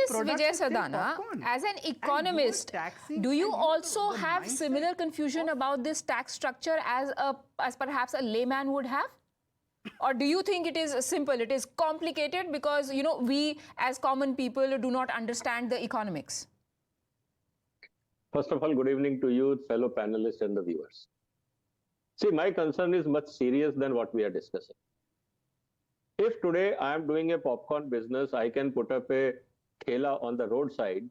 Vijay Sardana, as an economist, do you also have similar confusion about this tax structure as perhaps a layman would have? Or do you think it is simple, it is complicated because, we as common people do not understand the economics? First of all, good evening to you, fellow panelists and the viewers. See, my concern is much serious than what we are discussing. If today I am doing a popcorn business, I can put up a thela on the roadside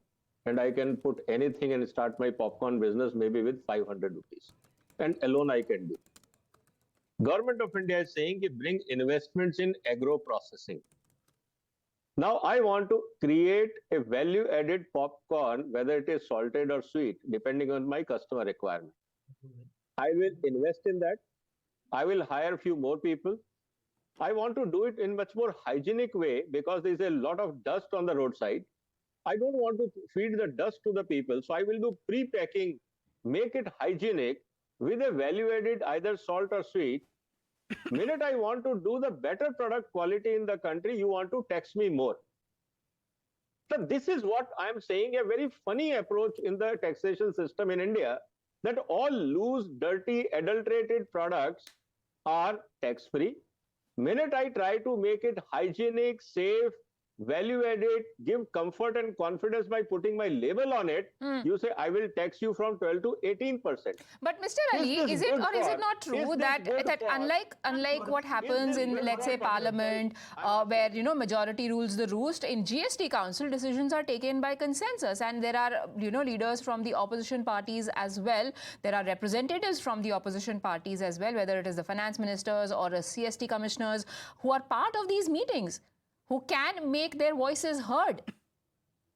and I can put anything and start my popcorn business maybe with 500 rupees. And alone I can do. Government of India is saying कि bring investments in agro processing. Now I want to create a value-added popcorn, whether it is salted or sweet, depending on my customer requirement. I will invest in that. I will hire a few more people. I want to do it in much more hygienic way because there is a lot of dust on the roadside. I don't want to feed the dust to the people, so I will do pre-packing, make it hygienic with a value-added either salt or sweet. Minute I want to do the better product quality in the country, you want to tax me more. So this is what I am saying, a very funny approach in the taxation system in India, that all loose, dirty, adulterated products are tax-free. Minute I try to make it hygienic, safe, value-added, give comfort and confidence by putting my label on it, you say, I will tax you from 12 to 18%. But Mr. Ali, is it not true that unlike what happens in, let's say, Parliament, where, majority rules the roost, in GST Council, decisions are taken by consensus, and there are, leaders from the opposition parties as well. There are representatives from the opposition parties as well, whether it is the finance ministers or the CST commissioners, who are part of these meetings, who can make their voices heard.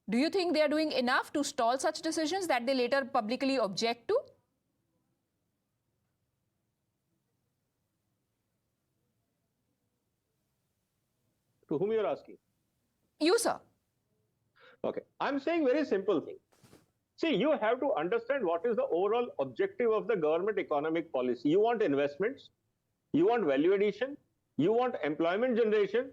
Do you think they are doing enough to stall such decisions that they later publicly object to? To whom you are asking? You, sir. Okay. I'm saying very simple thing. See, you have to understand what is the overall objective of the government economic policy. You want investments, you want value addition, you want employment generation.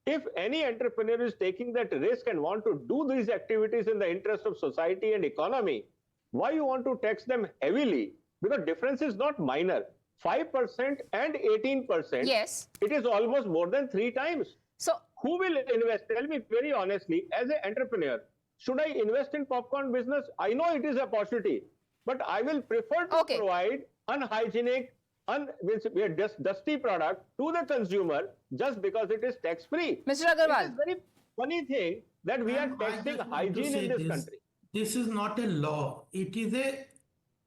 If any entrepreneur is taking that risk and want to do these activities in the interest of society and economy, why you want to tax them heavily? Because difference is not minor. 5% and 18%. Yes. It is almost more than 3 times. So who will invest? Tell me very honestly, as an entrepreneur, should I invest in popcorn business? I know it is a opportunity, but I will prefer to provide unhygienic, dusty product to the consumer just because it is tax-free. Mr. Agarwal. It is very funny thing that we are taxing hygiene in this country. This is not a law. It is a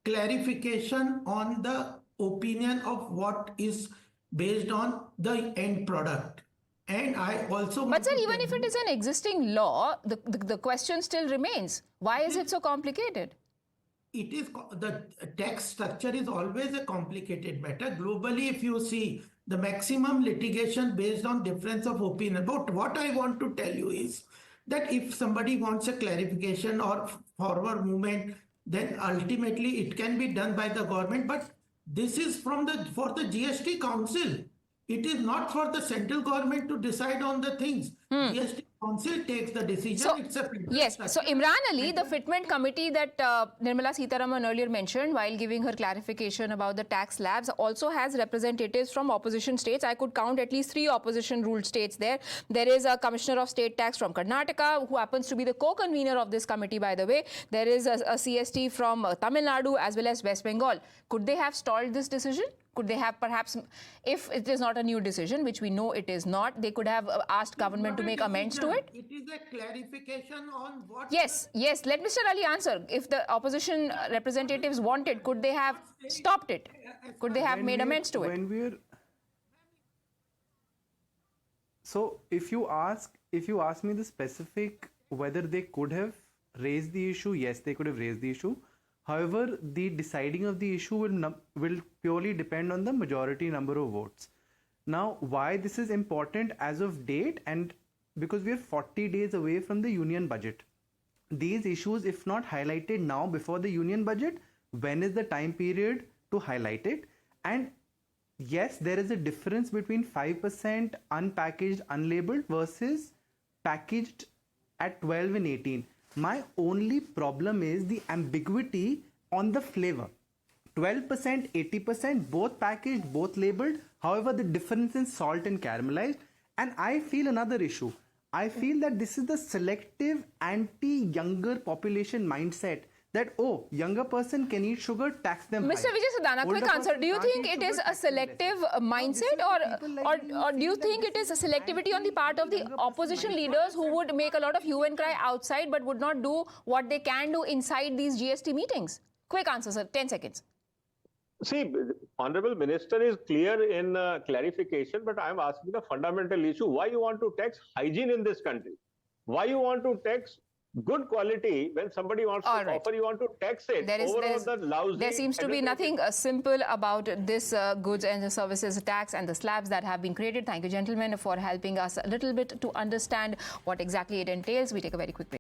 clarification on the opinion of what is based on the end product. And I also... But sir, even if it is an existing law, the question still remains. Why is it so complicated? It is, the tax structure is always a complicated matter. Globally, if you see the maximum litigation based on difference of opinion. But what I want to tell you is that if somebody wants a clarification or forward movement, then ultimately it can be done by the government. But this is for the GST Council. It is not for the central government to decide on the things. GST Council takes the decision. So, yes. So, Imran Ali, the fitment committee that Nirmala Sitharaman earlier mentioned while giving her clarification about the tax slabs also has representatives from opposition states. I could count at least 3 opposition-ruled states there. There is a Commissioner of State Tax from Karnataka, who happens to be the co-convener of this committee, by the way. There is a CST from Tamil Nadu as well as West Bengal. Could they have stalled this decision? Could they have perhaps, if it is not a new decision, which we know it is not, they could have asked government to make amends to it? It is a clarification on what... Yes, yes. Let Mr. Ali answer. If the opposition representatives wanted, could they have stopped it? Could they have made amends to it? So if you ask me the specific whether they could have raised the issue, yes, they could have raised the issue. However, the deciding of the issue will purely depend on the majority number of votes. Now, why this is important as of date, and because we are 40 days away from the union budget. These issues, if not highlighted now before the union budget, when is the time period to highlight it? And yes, there is a difference between 5% unpackaged, unlabeled versus packaged at 12 and 18. My only problem is the ambiguity on the flavor. 12%, 80%, both packaged, both labeled. However, the difference in salt and caramelized. And I feel another issue. I feel that this is the selective anti-younger population mindset that, oh, younger person can eat sugar, tax them Mr. higher. Vijay Sardana, Older quick answer. person Do you can't think eat it sugar, is a tax them selective lesser. mindset, Now, or do you think it is a selectivity on the part of the opposition leaders who would make a lot of hue and cry outside but would not do what they can do inside these GST meetings? Quick answer, sir. 10 seconds. See, Honorable Minister is clear in clarification, but I'm asking the fundamental issue. Why you want to tax hygiene in this country? Why you want to tax good quality when somebody wants to offer, you want to tax it over the lousy... There seems to be nothing simple about this goods and services tax and the slabs that have been created. Thank you, gentlemen, for helping us a little bit to understand what exactly it entails. We take a very quick break.